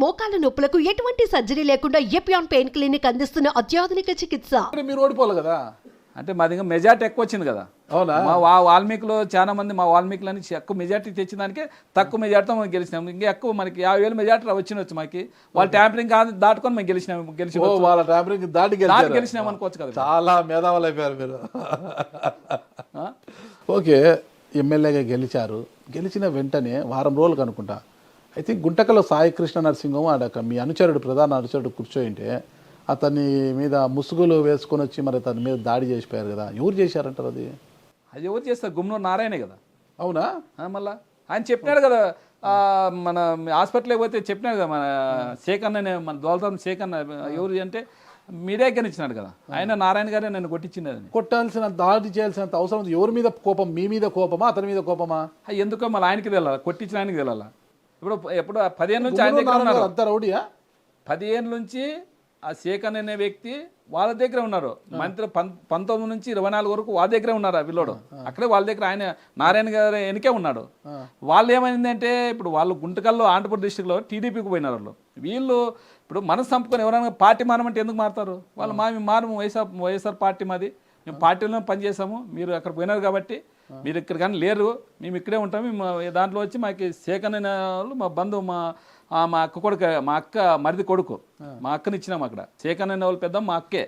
మోకాల నొప్పులకు ఎటువంటి సర్జరీ లేకుండా ఎపియాన్ పెయిన్ క్లినిక్ అందిస్తున్న అత్యాధునిక చికిత్స. మీరు ఓడిపోవాలి కదా. అంటే మాది ఇంకా మెజార్టీ ఎక్కువ వచ్చింది కదా. అవునా? మా వాల్మీకిలో చాలా మంది మా వాల్మీకిలని ఎక్కువ మెజార్టీ తెచ్చిన దానికే తక్కువ మెజార్టీతో మనం గెలిచినాం. ఇంకా ఎక్కువ మనకి 50,000 మెజార్టీ వచ్చినవచ్చు మాకి. వాళ్ళు ట్యాంపరింగ్ కాదు దాటుకొని మేము గెలిచి వాళ్ళ ట్యాంపరింగ్ దాటి గెలిచినాం అనుకోవచ్చు కదా. చాలా మేధావులు అయిపోయారు మీరు. ఓకే, ఎమ్మెల్యేగా గెలిచారు. గెలిచిన వెంటనే వారం రోజులకు అనుకుంటా అయితే గుంటకల్లో సాయి కృష్ణ నరసింహం ఆడక మీ అనుచరుడు ప్రధాన అనుచరుడు కూర్చోయింటే అతని మీద ముసుగులు వేసుకొని వచ్చి మరి అతని మీద దాడి చేసిపోయారు కదా. ఎవరు చేశారంటారు? అది ఎవరు చేస్తారు? గుమ్మనూరు నారాయణే కదా. అవునా? మళ్ళా ఆయన చెప్పినాడు కదా, మన హాస్పిటల్కి పోతే చెప్పినాడు కదా, మన శేఖర్ అనే మన దోల్తాం శేఖర్ ఎవరు అంటే మీడియా గెలిచినాడు కదా. ఆయన నారాయణ గారే నన్ను కొట్టించినది. కొట్టాల్సిన దాడి చేయాల్సినంత అవసరం ఎవరి మీద కోపం? మీ మీద కోపమా అతని మీద కోపమా? ఎందుకో మళ్ళీ ఆయనకి తెలాలి, కొట్టించిన ఆయనకి తెలాలి. ఎప్పుడు 15 నుంచి ఆయన దగ్గర ఉన్నారు. అంత రౌడీయా? 15 నుంచి ఆ శేఖర్ అనే వ్యక్తి వాళ్ళ దగ్గర ఉన్నారు. మంత్రి 19 నుంచి 24 వరకు వాళ్ళ దగ్గరే ఉన్నారు. ఆ పిల్లోడు అక్కడే వాళ్ళ దగ్గర ఆయన నారాయణ గారు వెనకే ఉన్నాడు. వాళ్ళు ఏమైందంటే ఇప్పుడు వాళ్ళు గుంటకల్లో ఆంధ్రప్రదేశ్ డిస్ట్రిక్ట్లో టీడీపీకి పోయినారు. వీళ్ళు ఇప్పుడు మనసు చంపుకొని ఎవరైనా పార్టీ మారమంటే ఎందుకు మారుతారు? వాళ్ళు మారము వైఎస్ఆర్ పార్టీ మాది, మేము పార్టీలో పనిచేసాము, మీరు అక్కడ పోయినారు కాబట్టి మీరు ఇక్కడ కానీ లేరు, మేము ఇక్కడే ఉంటాము. దాంట్లో వచ్చి మాకు శేఖర్ అనే వాళ్ళు మా బంధువు, మా అక్క కొడుకు, మా అక్క మరిది కొడుకు, మా అక్కని ఇచ్చినాము. అక్కడ శేఖర్ అనే వాళ్ళు పెద్ద మా అక్కే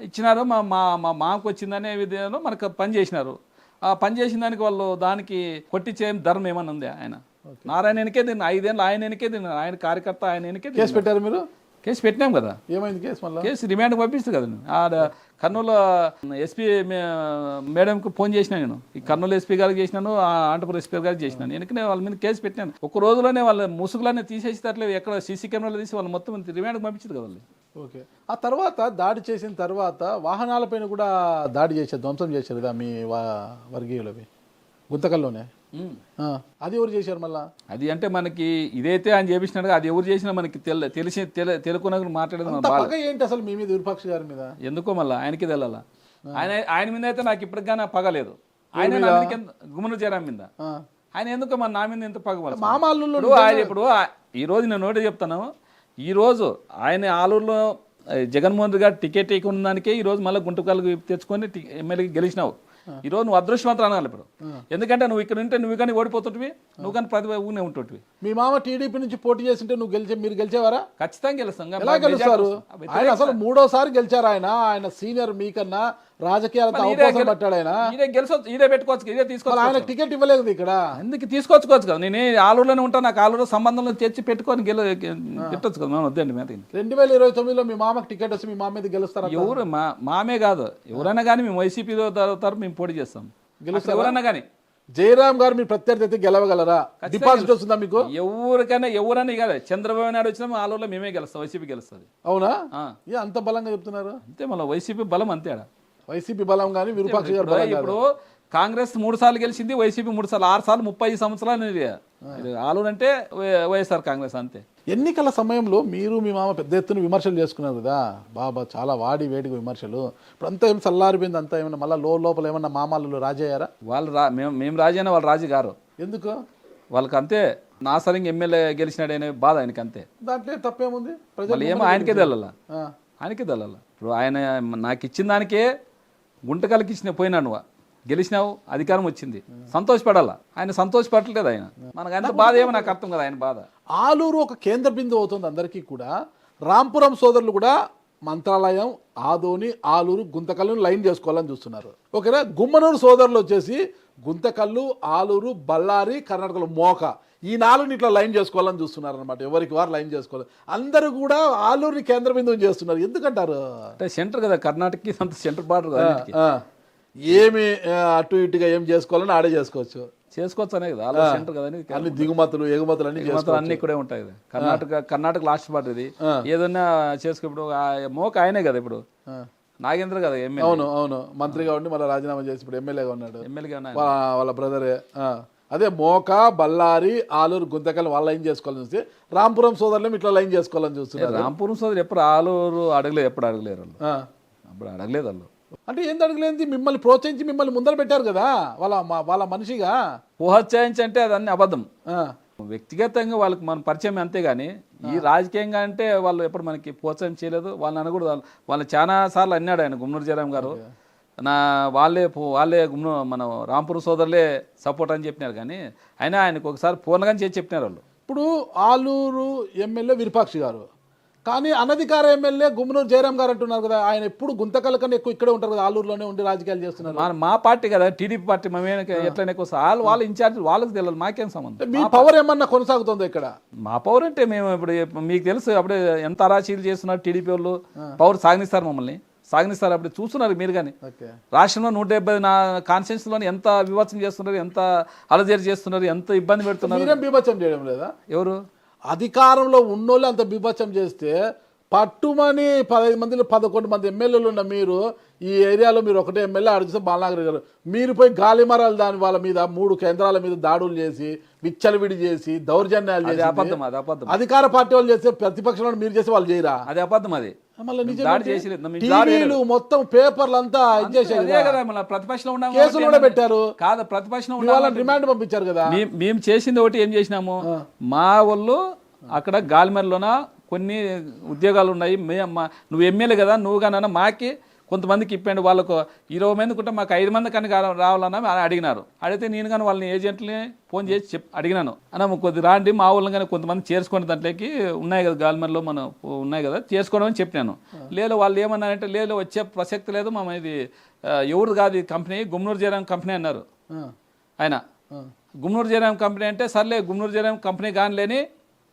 ఇచ్చినారు. మా మామకు వచ్చిందనే విధంగా మనకు పని చేసినారు. ఆ పని చేసిన దానికి వాళ్ళు దానికి కొట్టించే ధర్మం ఏమన్నా ఉంది? ఆయన నారాయణనికే దీన్ని 5 ఏళ్ళు ఆయనకే దీన్ని, ఆయన కార్యకర్త ఆయనకే కేసు పెట్టారు. మీరు కేసు పెట్టినాం కదా. ఏమైంది కేసు? మళ్ళీ కేసు రిమాండ్కి పంపిస్తుంది కదా. ఆడ కర్నూలు ఎస్పీ మేడంకి ఫోన్ చేసినా నేను. ఈ కర్నూలు ఎస్పీ గారికి చేసినాను, ఆంధ్రప్రదేశ్ ఎస్పీ గారికి చేసినాను. ఎందుకనే వాళ్ళ మీద కేసు పెట్టినాను. ఒక రోజులోనే వాళ్ళ ముసుగులన్నీ తీసేసేటట్లేదు. ఎక్కడ సీసీ కెమెరాలు తీసి వాళ్ళు మొత్తం రిమాండ్కి పంపించదు కదా వాళ్ళు. ఓకే, ఆ తర్వాత దాడి చేసిన తర్వాత వాహనాలపైన కూడా దాడి చేశారు, ధ్వంసం చేశారు కదా మీ వర్గీయులవి గుంతకల్లోనే. అది ఎవరు చేశారు మళ్ళా? అది అంటే మనకి ఇదైతే ఆయన చేపించినాడు, అది ఎవరు చేసినా మనకి తెలుకున్న మాట్లాడేది ఏంటి అసలు మీ మీద విరూపాక్ష గారి మీద ఎందుకో మళ్ళీ ఆయనకి తెలాల. ఆయన మీద అయితే నాకు ఇప్పటికైనా పగలేదు. ఆయన గుమ్మను చేరాం మీద ఆయన ఎందుకో మన నా మీద ఎంత పగ మామాళ్ళు. ఆయన ఇప్పుడు ఈ రోజు నేను నోటి చెప్తాను, ఈ రోజు ఆయన ఆలూరులో జగన్మోహన్ రెడ్డి గారు టికెట్ ఇవ్వకున్న దానికే ఈ రోజు మళ్ళీ గుంటకల్లు తెచ్చుకొని ఎమ్మెల్యేకి గెలిచినావు. ఈ రోజు నువ్వు అదృష్టవంతులు అనాలి ఇప్పుడు. ఎందుకంటే నువ్వు ఇక్కడ ఉంటే నువ్వు కానీ ఓడిపోతుంటివి, నువ్వు కానీ ప్రతి ఊనే ఉంటుంటివి. మీ మామ టీడీపీ నుంచి పోటీ చేస్తుంటే మీరు గెలిచేవారా? ఖచ్చితంగా గెలుస్తాం. ఎలా గెలుస్తారు? ఆయన అసలు 3వసారి గెలిచారు. ఆయన సీనియర్ మీకన్నా రాజకీయాలతో అవకాశం పట్టాడు. ఆయన ఇదే పెట్టుకోవచ్చు, ఇదే తీసుకోవచ్చు. ఆయన టికెట్ ఇవ్వలేదు ఇక్కడ, ఎందుకు తీసుకొచ్చుకోవచ్చు కదా. నేను ఆలూరులోనే ఉంటాను, నాకు ఆలూరు సంబంధంలో తెచ్చి పెట్టుకొని పెట్టచ్చు కదా. మనం వద్దండి మీద 2029లో మీ మామకు టికెట్ వచ్చి మీ మామ మీద గెలుస్తారు. ఎవరు మామే కాదు, ఎవరైనా కానీ మేము వైసీపీ తరఫు మేము పోటీ చేస్తాం. గెలుస్తాం ఎవరైనా కానీ. జయరామ్ గారు మీ ప్రత్యర్థి అయితే గెలవగలరా? డిపాజిట్ వస్తుందా మీకు? ఎవరైనా కాదు, చంద్రబాబు నాయుడు వచ్చినా ఆలూరులో మేమే గెలుస్తాం, వైసీపీ గెలుస్తుంది. అవునా? అంత బలంగా చెప్తున్నారు. అంతే, మళ్ళీ వైసీపీ బలం అంతే. వైసీపీ బలం కానీ విరూపాక్ష గారు బలం. ఇప్పుడు కాంగ్రెస్ 3 సార్లు గెలిచింది, వైసీపీ 3 సార్లు, 6 సార్లు 30 సంవత్సరాలు ఆలూరు అంటే వైఎస్ఆర్ కాంగ్రెస్ అంతే. ఎన్నికల సమయంలో మీరు మీ మామ పెద్ద ఎత్తున విమర్శలు చేసుకున్నారు కదా బాబా, చాలా వాడి వేడిగా విమర్శలు. ఇప్పుడు అంతా ఏం చల్లారిపోయింది, అంతా ఏమన్నా మళ్ళీ లోపల ఏమన్నా మామాలు రాజీ అయ్యారా? వాళ్ళు మేము రాజీ అయినా వాళ్ళు రాజీ గారు. ఎందుకు? వాళ్ళకి అంతే నా సరిగ్గా ఎమ్మెల్యే గెలిచినాడు అనే బాధ ఆయనకి అంతే. దాంట్లో తప్పేముంది? ప్రజలు ఏమో ఆయనకే తెల్లాల, ఆయనకే తెల్లాల. ఇప్పుడు ఆయన నాకు ఇచ్చిన దానికే గుంటకలకి ఇచ్చిన పోయినా నువ్వు గెలిచినావు, అధికారం వచ్చింది, సంతోషపడాలా. ఆయన సంతోషపడలేదు. ఆయన మనకు అంత బాధ ఏమో నాకు అర్థం కదా ఆయన బాధ. ఆలూరు ఒక కేంద్ర బిందువు అవుతుంది అందరికీ కూడా. రాంపురం సోదరులు కూడా మంత్రాలయం, ఆదోని, ఆలూరు, గుంతకల్లు లైన్ చేసుకోవాలని చూస్తున్నారు. ఓకేనా? గుమ్మనూరు సోదరులు వచ్చేసి గుంతకల్లు, ఆలూరు, బళ్ళారి, కర్ణాటకలో మోక, ఈ 4 ఇట్లా లైన్ చేసుకోవాలని చూస్తున్నారు అనమాట. ఎవరికి వారు లైన్ చేసుకోవాలి. అందరూ కూడా ఆలూరుని కేంద్ర బిందువు చేస్తున్నారు. ఎందుకంటారు? అంటే సెంటర్ కదా, కర్ణాటకకి అంత సెంటర్ బార్డర్. ఏమి అటు ఇటుగా ఏం చేసుకోవాలని ఆడే చేసుకోవచ్చు అనే కదా సెంటర్ కదా. అన్ని దిగుమతులు ఎగుమతులు అన్ని ఇక్కడే ఉంటాయి కదా. కర్ణాటక లాస్ట్ బార్డర్ ఇది. ఏదన్నా చేసుకో. ఇప్పుడు మోక ఆయనే కదా, ఇప్పుడు నాగేంద్ర కదా ఎమ్మెల్యే. అవును మంత్రిగా ఉండి మళ్ళీ రాజీనామా చేసి ఇప్పుడు ఎమ్మెల్యేగా ఉన్నాడు. ఎమ్మెల్యేగా వాళ్ళ బ్రదరే. అదే మోక, బళ్ళారి, ఆలూరు, గుంతకల్ వాళ్ళ లైన్ చేసుకోవాలని చూస్తే రాంపురం సోదరులు ఇట్లా లైన్ చేసుకోవాలని చూస్తున్నారు. రాంపురం సోదరు ఎప్పుడు ఆలూరు అడగలేదు, ఎప్పుడు అడగలేరు వాళ్ళు. అప్పుడు అడగలేదు వాళ్ళు. అంటే ఏం అడగలేదు, మిమ్మల్ని ప్రోత్సహించి మిమ్మల్ని ముందర పెట్టారు కదా వాళ్ళ మనిషిగా. ప్రోత్సహించి అంటే అది అన్ని అబద్ధం. వ్యక్తిగతంగా వాళ్ళకి మన పరిచయం అంతేగాని ఈ రాజకీయంగా అంటే వాళ్ళు ఎప్పుడు మనకి ప్రోత్సాహం చేయలేదు. వాళ్ళని అనకూడదు. వాళ్ళు చాలా సార్లు అన్నాడు ఆయన గుమ్మనూరు జయరాం గారు, వాళ్ళే మన రాంపూర్ సోదరులే సపోర్ట్ అని చెప్పినారు. కానీ అయినా ఆయనకు ఒకసారి పూర్ణంగా చేసి చెప్పినారు వాళ్ళు. ఇప్పుడు ఆలూరు ఎమ్మెల్యే విరూపాక్షి గారు, కానీ అనధికార ఎమ్మెల్యే గుమ్మనూరు జయరాం గారు అంటున్నారు కదా, ఆయన ఎప్పుడు గుంతకల్ కన్నా ఎక్కువ ఇక్కడే ఉంటారు కదా, ఆలూరులోనే ఉండి రాజకీయాలు చేస్తున్నారు. మా పార్టీ కదా, టీడీపీ పార్టీ, మేమే ఎట్లనే ఎక్కువ వాళ్ళ ఇన్ఛార్జ్ వాళ్ళకి తెలియదు, మాకేం సంబంధం. మీ పవర్ ఏమన్నా కొనసాగుతుందో ఇక్కడ? మా పవర్ అంటే మేము ఇప్పుడు మీకు తెలుసు అప్పుడే ఎంత అరాచీలు చేస్తున్నారు టీడీపీ వాళ్ళు. పవర్ సాగనిస్తారు, మమ్మల్ని సాగనిస్తారు. అప్పుడు చూస్తున్నారు మీరు. కానీ రాష్ట్రంలో 170 నా కాన్స్టిట్యూన్సీలోని ఎంత వివత్సం చేస్తున్నారు, ఎంత అలజడి చేస్తున్నారు, ఎంత ఇబ్బంది పెడుతున్నారు. మీరేం బీభత్సం చేయడం లేదా? ఎవరు అధికారంలో ఉన్నోళ్ళు అంత బీభత్సం చేస్తే పట్టుమని 15 మందిలో 11 మంది ఎమ్మెల్యేలు ఉన్న మీరు ఈ ఏరియాలో మీరు ఒకటే ఎమ్మెల్యే అడిగితే బాలనాగర్ గారు, మీరు పోయి గాలిమరాలు దాని వాళ్ళ మీద 3 కేంద్రాల మీద దాడులు చేసి విచ్చలవిడి చేసి దౌర్జన్యాలు చేసి అబద్ధం. అధికార పార్టీ వాళ్ళు చేస్తే ప్రతిపక్షంలో మీరు చేసి వాళ్ళు చేయరా? అది అబద్ధం. అది టీవీలు మొత్తం పేపర్లు అంతా ప్రతిపక్షంలో కేసులు కూడా పెట్టారు కాదు, ప్రతిపక్షంలో రిమాండ్ పంపించారు కదా. మేము చేసింది ఒకటి ఏం చేసినాము, మా వాళ్ళు అక్కడ గాలిమర్లోన కొన్ని ఉద్యోగాలు ఉన్నాయి, నువ్వు ఎమ్మెల్యే కదా, నువ్వు కానీ మాకి కొంతమందికి ఇప్పండి, వాళ్ళకు 20 మంది ఉంటే మాకు 5 మంది కానీ రావాలన్నా అడిగినారు. అడిగితే నేను కానీ వాళ్ళని ఏజెంట్ని ఫోన్ చేసి అడిగినాను, అన్న కొద్ది రాండి మా వాళ్ళని కానీ కొంతమంది చేర్చుకోండి, దాంట్లోకి ఉన్నాయి కదా గాలిమర్లో మనం ఉన్నాయి కదా చేసుకోవడం అని చెప్పినాను. లేదు వాళ్ళు ఏమన్నారంటే లేదు వచ్చే ప్రసక్తి లేదు, మా ఇది ఎవరు కాదు ఈ కంపెనీ, గుమ్మనూరు జయరాం కంపెనీ అన్నారు ఆయన. గుమ్మనూరు జయరాం కంపెనీ అంటే సర్లే గుమ్మనూరు జయరాం కంపెనీ కానీ లేని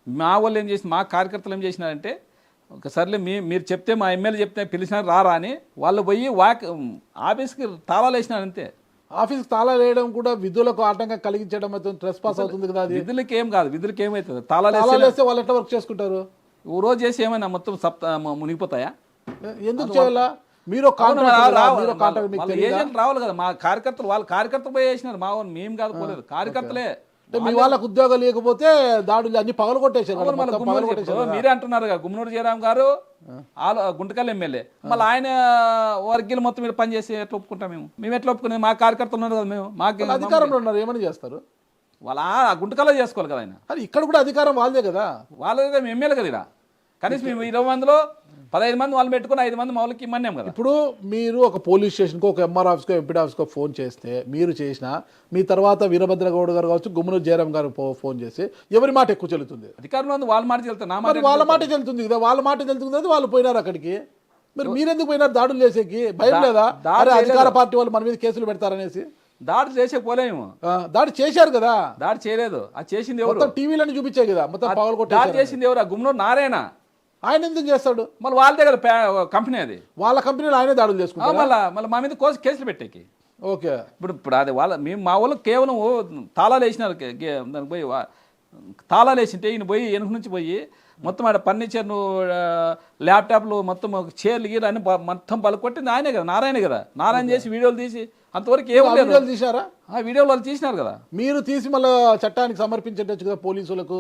మా వాళ్ళు ఏం చేసి మా కార్యకర్తలు ఏం చేసినారంటే ఒకసారిలే మీరు చెప్తే మా ఎమ్మెల్యే చెప్తే పిలిచినారు రారా అని వాళ్ళు పోయి ఆఫీస్కి తాళాలు వేసినారు అంతే. ఆఫీస్కి తాళాలు వేయడం కూడా విధులకు ఆటంకం కలిగించడం ట్రెస్ పాస్ అవుతుంది కదా. అది విధులకి ఏం కాదు, విధులకి ఏమవుతుంది, తాళాలు వేస్తే వాళ్ళు ఎట్లా వర్క్ చేసుకుంటారు? ఓ రోజు చేసి ఏమైనా మొత్తం మునిగిపోతాయా? ఎందుకు చేయాలా? మీరు ఏజెంట్ రావాలి కదా, మా కార్యకర్తలు వాళ్ళ కార్యకర్తలు పోయి వేసినారు, మా వాళ్ళు మేము కాదు పోలేదు, కార్యకర్తలే. మీ వాళ్ళకు ఉద్యోగాలు లేకపోతే దాడులు అన్ని పగలు కొట్టేశారు. మీరే అంటున్నారు కదా గుమ్మనూరు జయరాం గారు గుంటకల్ ఎమ్మెల్యే, మళ్ళీ ఆయన వర్గీయులు మొత్తం మీరు పని చేసి ఎట్లా ఒప్పుకుంటాం? మేము ఎట్లా ఒప్పుకునేది? మా కార్యకర్తలు ఉన్నారు కదా, మేము మాకు అధికారంలో ఉన్నారు, ఏమని చేస్తారు? వాళ్ళ గుంటకల్లో చేసుకోవాలి కదా ఆయన. ఇక్కడ కూడా అధికారం వాళ్ళదే కదా, వాళ్ళదే ఎమ్మెల్యే కదా ఇక్కడ. కనీసం మేము 20 మందిలో 15 మంది వాళ్ళు పెట్టుకుని 5 మంది మా వాళ్ళకి ఇమ్మన్నాం కదా. ఇప్పుడు మీరు ఒక పోలీస్ స్టేషన్కో ఒక ఎంఆర్ ఆఫీస్కో ఎంపీడీ ఆఫీస్కో ఫోన్ చేస్తే మీరు చేసిన మీ తర్వాత వీరభద్రగౌడ్ గారు కావచ్చు, గుమ్మనూరు జయరాం గారు ఫోన్ చేసి ఎవరి మాట ఎక్కువ చెల్లుతుంది? అధికారంలో వాళ్ళ మాట చెల్లుతుంది, మరి వాళ్ళ మాట చెల్లుతుంది కదా. వాళ్ళ మాట చెల్లుతుంది కదా, వాళ్ళు పోయినారు అక్కడికి. మరి మీరెందుకు పోయినారు దాడులు చేసేకి? భయం లేదా అధికార పార్టీ వాళ్ళు మన మీద కేసులు పెడతారనేసి? దాడి చేసే పోలేము. దాడి చేశారు కదా. దాడి చేయలేదు, అది చేసింది ఎవరు? టీవీలను చూపించాయి కదా, మొత్తం పగలు కొట్టి. దాడి చేసింది ఎవరు? గుమ్మనూరు నారాయణ. ఆయన ఎందుకు చేస్తాడు? మళ్ళీ వాళ్ళదే కదా కంపెనీ, అది వాళ్ళ కంపెనీలో ఆయనే దాడులు చేసుకుంటారు. మళ్ళీ మా మీద కేసులు పెట్టేకి. ఓకే, ఇప్పుడు అది మా వాళ్ళు కేవలం తాళాలు వేసినారు, దానికి పోయి తాళాలు వేసింటే ఈయన పోయి వెనుక నుంచి పోయి మొత్తం ఆడ ఫర్నిచర్ను ల్యాప్టాప్లు మొత్తం చైర్లు గీరు అన్ని మొత్తం పలుకొట్టింది ఆయనే కదా, నారాయణ కదా. నారాయణ చేసి వీడియోలు తీసి అంతవరకు ఏమో తీసారా? ఆ వీడియోలు వాళ్ళు తీసినారు కదా. మీరు తీసి మళ్ళీ చట్టానికి సమర్పించవచ్చు కదా పోలీసులకు.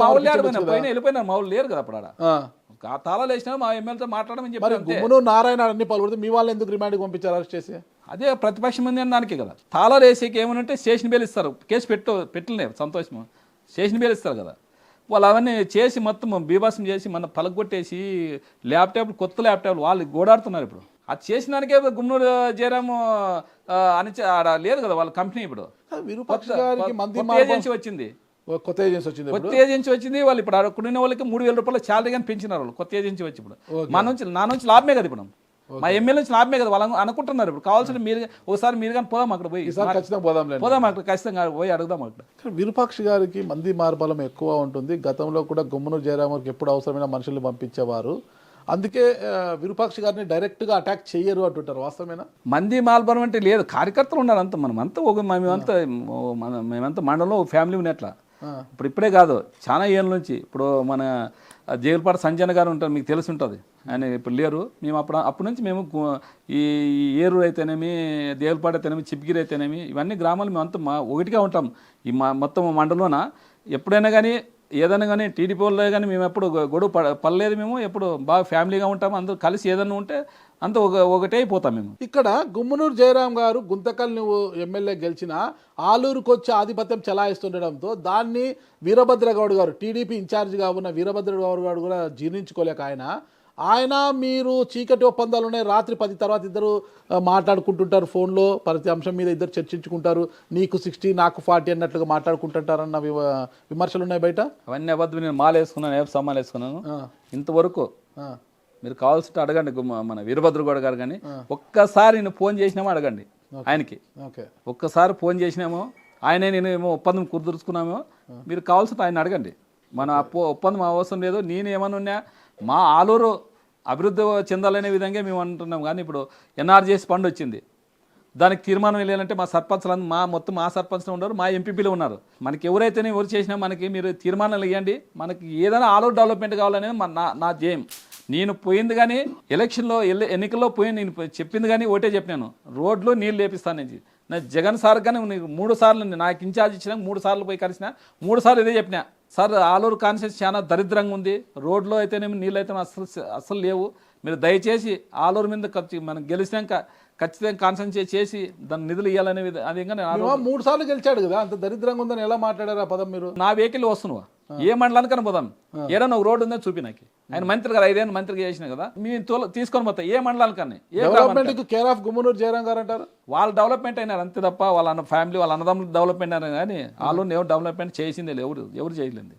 మా వాళ్ళు పైన వెళ్ళిపోయినారు, మా వాళ్ళు లేరు కదా అప్పుడు ఆడ. తాళాలు వేసినా మా ఎమ్మెల్యేతో మాట్లాడమని చెప్పారు. గుమ్మనూరు నారాయణ అన్ని పాల్గొడితే మీ వాళ్ళు ఎందుకు రిమాండ్కి పంపించారు అరెస్ట్ చేసి? అదే ప్రతిపక్షం ఉంది అని దానికి కదా. తాళాలు వేసేకి ఏమనంటే స్టేషన్ బెయిల్ ఇస్తారు, కేసు పెట్టలే సంతోషం, స్టేషన్ బెయిల్ ఇస్తారు కదా. వాళ్ళు అవన్నీ చేసి మొత్తం బీభాసం చేసి మన పలగొట్టేసి ల్యాప్టాప్లు కొత్త ల్యాప్టాప్లు వాళ్ళు గోడాడుతున్నారు. ఇప్పుడు అది చేసినానికే గుమ్మనూరు జయరాము అని ఆడ లేదు కదా వాళ్ళ కంపెనీ. ఇప్పుడు ఏజెన్సీ వచ్చింది, కొత్త ఏజెన్సీ వచ్చింది. వాళ్ళు ఇప్పుడు అక్కడ వాళ్ళకి 3,000 రూపాయలు శాలరీ కానీ పెంచినారు వాళ్ళు, కొత్త ఏజెన్సీ వచ్చి. ఇప్పుడు నా నుంచి లాభమే కదా, ఇప్పుడు మా ఎమ్మెల్యే నుంచి లాభమే కదా వాళ్ళు అనుకుంటున్నారు. ఇప్పుడు కావాల్సిన మీరు ఒకసారి మీరు కానీ పోదాం అక్కడ పోయి, పోదాం అక్కడ ఖచ్చితంగా పోయి అడుగుదాం అక్కడ. విరూపాక్షి గారికి మంది మార్బలం ఎక్కువ ఉంటుంది. గతంలో కూడా గుమ్మనూరు జయరాం గారికి ఎప్పుడు అవసరమైన మనుషులు పంపించేవారు, అందుకే విరూపాక్షి గారిని డైరెక్ట్గా అటాక్ చేయరు అంటుంటారు, వాస్తవమేనా? మంది మార్బలం అంటే లేదు, కార్యకర్తలు ఉన్నారు అంతా. మేమంతా మండలంలో ఫ్యామిలీ ఉన్నట్ల. ఇప్పుడే కాదు, చాలా ఏళ్ళ నుంచి. ఇప్పుడు మన జైలుపాట సంజయ్ గారు ఉంటారు, మీకు తెలిసి ఉంటుంది, ఆయన ఇప్పుడు లేరు. మేము అప్పటి నుంచి మేము ఈ ఏరూరు అయితేనేమి, దేవులపాట అయితేనేమి, చిప్గిరి అయితేనేమి, ఇవన్నీ గ్రామాలు మేమంతా ఒకటిగా ఉంటాం. ఈ మొత్తం మండలంలోన ఎప్పుడైనా కానీ ఏదైనా కానీ టీడీపీ వాళ్ళే కానీ మేము ఎప్పుడు గొడవ పడలేదు. మేము ఎప్పుడు బాగా ఫ్యామిలీగా ఉంటాము, అందరూ కలిసి ఏదైనా ఉంటే అంత ఒకటే అయిపోతాం మేము. ఇక్కడ గుమ్మనూరు జయరాం గారు గుంతకల్ నువ్వు ఎమ్మెల్యే గెలిచిన ఆలూరుకు వచ్చి ఆధిపత్యం చెలాయిస్తుండడంతో దాన్ని వీరభద్రగౌడ్ గారు టీడీపీ ఇన్ఛార్జిగా ఉన్న వీరభద్రగౌడ్ గారు కూడా జీర్ణించుకోలేక ఆయన మీరు చీకటి ఒప్పందాలు ఉన్నాయి, రాత్రి 10 తర్వాత ఇద్దరు మాట్లాడుకుంటుంటారు ఫోన్లో, ప్రతి అంశం మీద ఇద్దరు చర్చించుకుంటారు, నీకు 60 నాకు 40 అన్నట్లుగా మాట్లాడుకుంటుంటారన్న విమర్శలు ఉన్నాయి బయట. అవన్నీ అబద్ధం. నేను మాల వేసుకున్నాను, ఏ సమ్మాలు వేసుకున్నాను. ఇంతవరకు మీరు కావాల్సి అడగండి మన వీరభద్రగౌడ్ గారు కానీ ఒక్కసారి నేను ఫోన్ చేసినామో అడగండి ఆయనకి. ఒక్కసారి ఫోన్ చేసినామో ఆయనే నేను ఏమో ఒప్పందం కుదుర్చుకున్నామో మీరు కావాల్సి ఆయన అడగండి. మన ఒప్పందం అవసరం లేదు. నేను ఏమన్నా ఉన్నా మా ఆలూరు అభివృద్ధి చెందాలనే విధంగా మేము అంటున్నాం. కానీ ఇప్పుడు ఎన్ఆర్జీఎస్ ఫండ్ వచ్చింది, దానికి తీర్మానం వెళ్ళాలంటే మా సర్పంచ్లు మొత్తం మా సర్పంచ్లు ఉన్నారు, మా ఎంపీపీలు ఉన్నారు. మనకి ఎవరైతేనే ఎవరు చేసినా మనకి మీరు తీర్మానాలు ఇవ్వండి. మనకి ఏదైనా ఆలూరు డెవలప్మెంట్ కావాలనేది నా ధ్యేయం. నేను పోయింది కానీ ఎలక్షన్లో ఎన్నికల్లో పోయి నేను చెప్పింది కానీ ఒకటే చెప్పినాను, రోడ్లు నీళ్ళు లేపిస్తాను. నా జగన్ సార్ కానీ 3 సార్లు నాకు ఇన్ఛార్జ్ ఇచ్చినా 3 సార్లు పోయి కలిసిన 3 సార్లు ఇదే చెప్పినా, సార్ ఆలూరు కాన్స్టిట్యూన్సీ చాలా దరిద్రంగా ఉంది, రోడ్లో అయితేనేమి నీళ్ళు అయితే అస్సలు లేవు, మీరు దయచేసి ఆలూరు మీద మనం గెలిచినాక ఖచ్చితంగా కాన్సన్ట్రేట్ చేసి దాని నిధులు ఇవ్వాలనే అది. 3 సార్లు గెలిచాడు కదా, అంత దరిద్రంగా ఉందని ఎలా మాట్లాడారు ఆ పదం మీరు? నా వెహికల్ వస్తున్నావా ఏ మండలానికన్నా పోదాం, ఏదైనా ఒక రోడ్డు ఉందని చూపి నాకు. ఆయన మంత్రి కదా, 5 ఏళ్ళు మంత్రిగా చేసిన కదా, మేము తీసుకొని పోతాం ఏ మండలానికన్నా. Development care of Gummanur Jayaram garu అంటారు. వాళ్ళు డెవలప్మెంట్ అయినారు అంతే తప్ప వాళ్ళ ఫ్యామిలీ వాళ్ళ అన్నదమ్ములు డెవలప్మెంట్ అయినారు కానీ వాళ్ళు ఎవరు డెవలప్మెంట్ చేసిందే ఎవరు చేయలేదు.